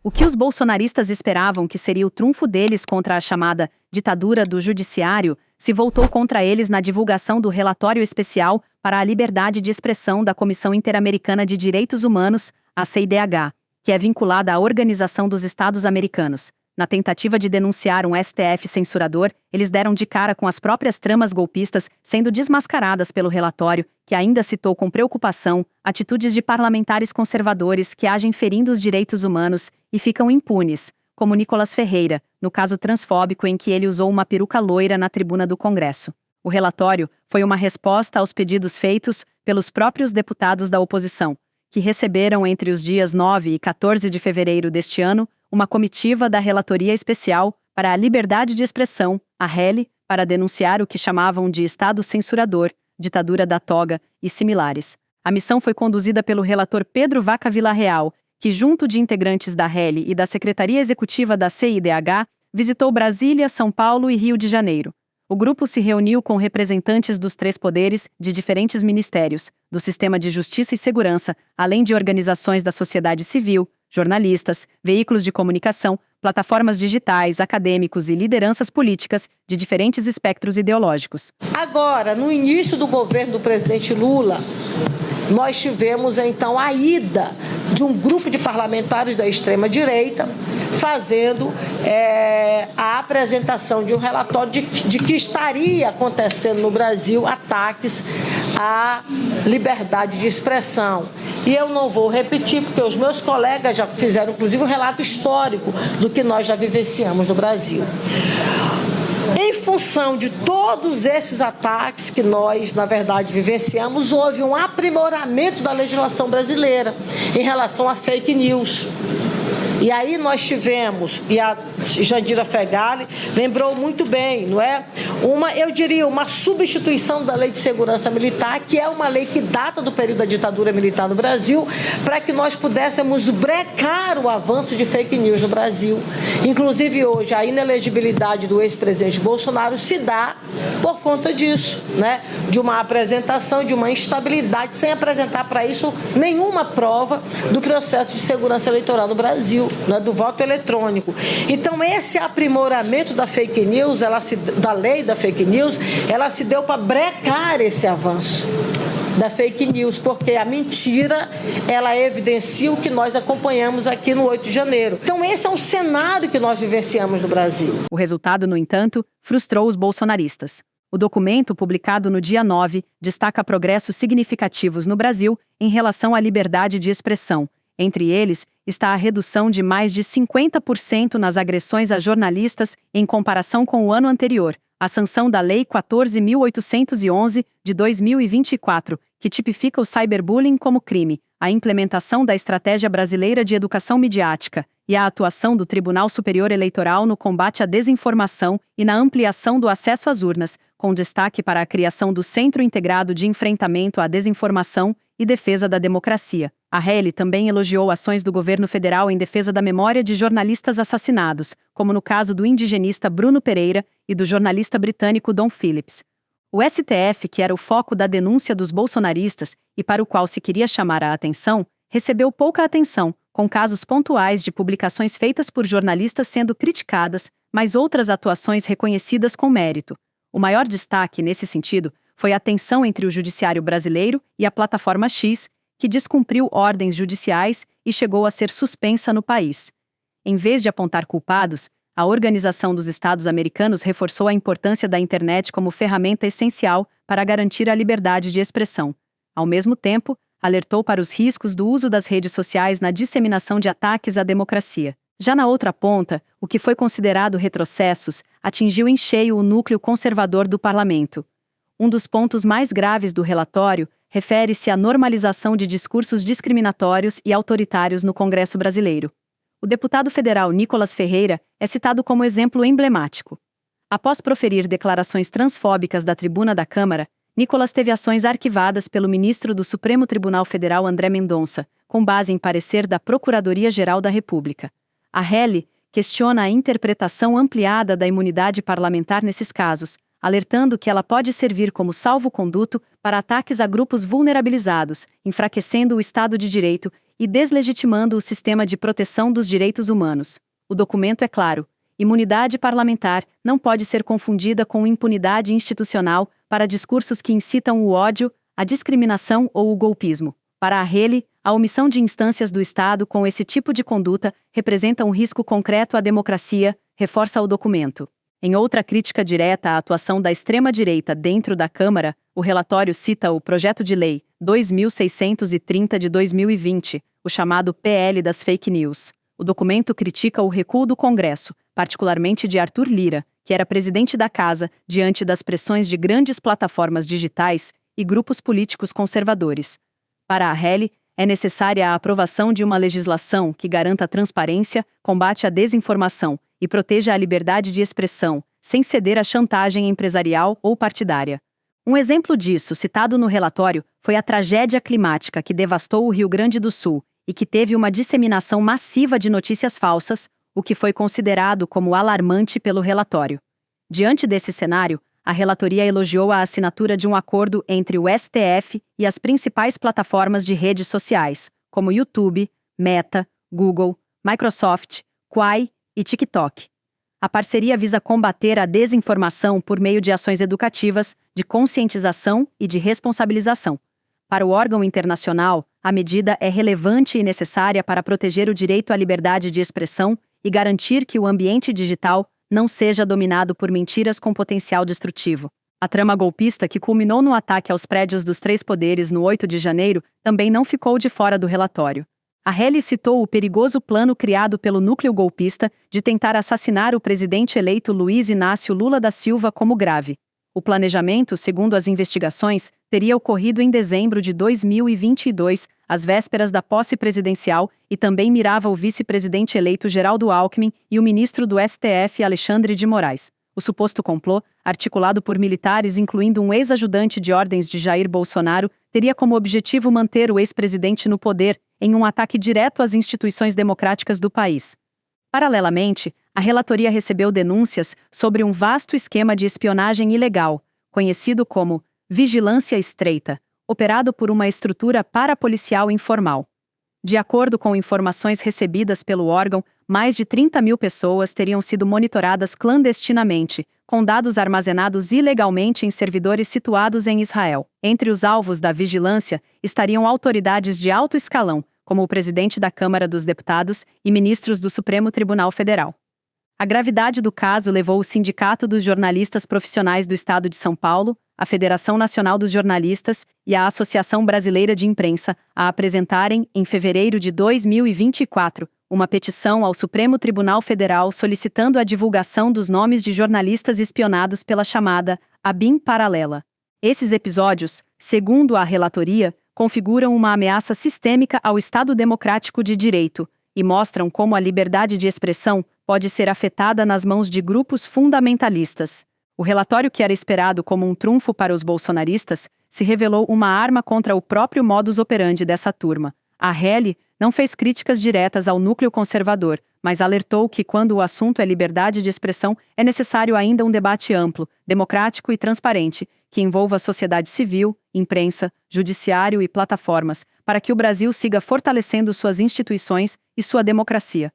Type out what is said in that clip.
O que os bolsonaristas esperavam que seria o trunfo deles contra a chamada ditadura do judiciário se voltou contra eles na divulgação do relatório especial para a liberdade de expressão da Comissão Interamericana de Direitos Humanos, a CIDH, que é vinculada à Organização dos Estados Americanos. Na tentativa de denunciar um STF censurador, eles deram de cara com as próprias tramas golpistas sendo desmascaradas pelo relatório, que ainda citou com preocupação atitudes de parlamentares conservadores que agem ferindo os direitos humanos e ficam impunes, como Nicolas Ferreira, no caso transfóbico em que ele usou uma peruca loira na tribuna do Congresso. O relatório foi uma resposta aos pedidos feitos pelos próprios deputados da oposição, que receberam entre os dias 9 e 14 de fevereiro deste ano uma comitiva da Relatoria Especial para a Liberdade de Expressão, a RELI, para denunciar o que chamavam de Estado censurador, ditadura da toga e similares. A missão foi conduzida pelo relator Pedro Vaca Villarreal, que, junto de integrantes da RELI e da Secretaria Executiva da CIDH, visitou Brasília, São Paulo e Rio de Janeiro. O grupo se reuniu com representantes dos 3 poderes, de diferentes ministérios, do Sistema de Justiça e Segurança, além de organizações da sociedade civil, jornalistas, veículos de comunicação, plataformas digitais, acadêmicos e lideranças políticas de diferentes espectros ideológicos. Agora, no início do governo do presidente Lula, nós tivemos então a ida de um grupo de parlamentares da extrema-direita fazendo a apresentação de um relatório de que estaria acontecendo no Brasil ataques à liberdade de expressão. E eu não vou repetir, porque os meus colegas já fizeram, inclusive, um relato histórico do que nós já vivenciamos no Brasil. Em função de todos esses ataques que nós, na verdade, vivenciamos, houve um aprimoramento da legislação brasileira em relação a fake news. E aí nós tivemos, e a Jandira Fegali lembrou muito bem, não é? Eu diria, uma substituição da Lei de Segurança Militar, que é uma lei que data do período da ditadura militar no Brasil, para que nós pudéssemos brecar o avanço de fake news no Brasil. Inclusive, hoje, a inelegibilidade do ex-presidente Bolsonaro se dá por conta disso, né? De uma apresentação, de uma instabilidade, sem apresentar para isso nenhuma prova do processo de segurança eleitoral no Brasil, né? Do voto eletrônico. Então, esse aprimoramento da fake news, da lei da fake news, ela se deu para brecar esse avanço da fake news, porque a mentira, ela evidencia o que nós acompanhamos aqui no 8 de janeiro. Então, esse é um cenário que nós vivenciamos no Brasil. O resultado, no entanto, frustrou os bolsonaristas. O documento, publicado no dia 9, destaca progressos significativos no Brasil em relação à liberdade de expressão. Entre eles, está a redução de mais de 50% nas agressões a jornalistas em comparação com o ano anterior, a sanção da Lei 14.811 de 2024, que tipifica o cyberbullying como crime, a implementação da Estratégia Brasileira de Educação Midiática e a atuação do Tribunal Superior Eleitoral no combate à desinformação e na ampliação do acesso às urnas, com destaque para a criação do Centro Integrado de Enfrentamento à Desinformação e Defesa da Democracia. A RELI também elogiou ações do governo federal em defesa da memória de jornalistas assassinados, como no caso do indigenista Bruno Pereira e do jornalista britânico Dom Phillips. O STF, que era o foco da denúncia dos bolsonaristas e para o qual se queria chamar a atenção, recebeu pouca atenção, com casos pontuais de publicações feitas por jornalistas sendo criticadas, mas outras atuações reconhecidas com mérito. O maior destaque, nesse sentido, foi a tensão entre o judiciário brasileiro e a plataforma X, que descumpriu ordens judiciais e chegou a ser suspensa no país. Em vez de apontar culpados, a Organização dos Estados Americanos reforçou a importância da internet como ferramenta essencial para garantir a liberdade de expressão. Ao mesmo tempo, alertou para os riscos do uso das redes sociais na disseminação de ataques à democracia. Já na outra ponta, o que foi considerado retrocessos atingiu em cheio o núcleo conservador do parlamento. Um dos pontos mais graves do relatório refere-se à normalização de discursos discriminatórios e autoritários no Congresso brasileiro. O deputado federal Nicolas Ferreira é citado como exemplo emblemático. Após proferir declarações transfóbicas da tribuna da Câmara, Nicolas teve ações arquivadas pelo ministro do Supremo Tribunal Federal André Mendonça, com base em parecer da Procuradoria-Geral da República. A RELI questiona a interpretação ampliada da imunidade parlamentar nesses casos, alertando que ela pode servir como salvo-conduto para ataques a grupos vulnerabilizados, enfraquecendo o Estado de Direito e deslegitimando o sistema de proteção dos direitos humanos. O documento é claro: imunidade parlamentar não pode ser confundida com impunidade institucional para discursos que incitam o ódio, a discriminação ou o golpismo. Para Arreli, a omissão de instâncias do Estado com esse tipo de conduta representa um risco concreto à democracia, reforça o documento. Em outra crítica direta à atuação da extrema-direita dentro da Câmara, o relatório cita o Projeto de Lei 2630 de 2020, o chamado PL das Fake News. O documento critica o recuo do Congresso, particularmente de Arthur Lira, que era presidente da Casa, diante das pressões de grandes plataformas digitais e grupos políticos conservadores. Para Arreli, é necessária a aprovação de uma legislação que garanta a transparência, combate à desinformação e proteja a liberdade de expressão, sem ceder à chantagem empresarial ou partidária. Um exemplo disso, citado no relatório, foi a tragédia climática que devastou o Rio Grande do Sul e que teve uma disseminação massiva de notícias falsas, o que foi considerado como alarmante pelo relatório. Diante desse cenário, a relatoria elogiou a assinatura de um acordo entre o STF e as principais plataformas de redes sociais, como YouTube, Meta, Google, Microsoft, Quai e TikTok. A parceria visa combater a desinformação por meio de ações educativas, de conscientização e de responsabilização. Para o órgão internacional, a medida é relevante e necessária para proteger o direito à liberdade de expressão e garantir que o ambiente digital não seja dominado por mentiras com potencial destrutivo. A trama golpista que culminou no ataque aos prédios dos três poderes no 8 de janeiro também não ficou de fora do relatório. Arreli citou o perigoso plano criado pelo núcleo golpista de tentar assassinar o presidente eleito Luiz Inácio Lula da Silva como grave. O planejamento, segundo as investigações, teria ocorrido em dezembro de 2022, às vésperas da posse presidencial, e também mirava o vice-presidente eleito Geraldo Alckmin e o ministro do STF Alexandre de Moraes. O suposto complô, articulado por militares incluindo um ex-ajudante de ordens de Jair Bolsonaro, teria como objetivo manter o ex-presidente no poder, em um ataque direto às instituições democráticas do país. Paralelamente, a relatoria recebeu denúncias sobre um vasto esquema de espionagem ilegal, conhecido como vigilância estreita, operado por uma estrutura parapolicial informal. De acordo com informações recebidas pelo órgão, mais de 30 mil pessoas teriam sido monitoradas clandestinamente, com dados armazenados ilegalmente em servidores situados em Israel. Entre os alvos da vigilância estariam autoridades de alto escalão, como o presidente da Câmara dos Deputados e ministros do Supremo Tribunal Federal. A gravidade do caso levou o Sindicato dos Jornalistas Profissionais do Estado de São Paulo, a Federação Nacional dos Jornalistas e a Associação Brasileira de Imprensa a apresentarem, em fevereiro de 2024, uma petição ao Supremo Tribunal Federal solicitando a divulgação dos nomes de jornalistas espionados pela chamada ABIN paralela. Esses episódios, segundo a relatoria, configuram uma ameaça sistêmica ao Estado Democrático de Direito e mostram como a liberdade de expressão pode ser afetada nas mãos de grupos fundamentalistas. O relatório, que era esperado como um trunfo para os bolsonaristas, se revelou uma arma contra o próprio modus operandi dessa turma. Arreli não fez críticas diretas ao núcleo conservador, mas alertou que, quando o assunto é liberdade de expressão, é necessário ainda um debate amplo, democrático e transparente, que envolva a sociedade civil, imprensa, judiciário e plataformas, para que o Brasil siga fortalecendo suas instituições e sua democracia.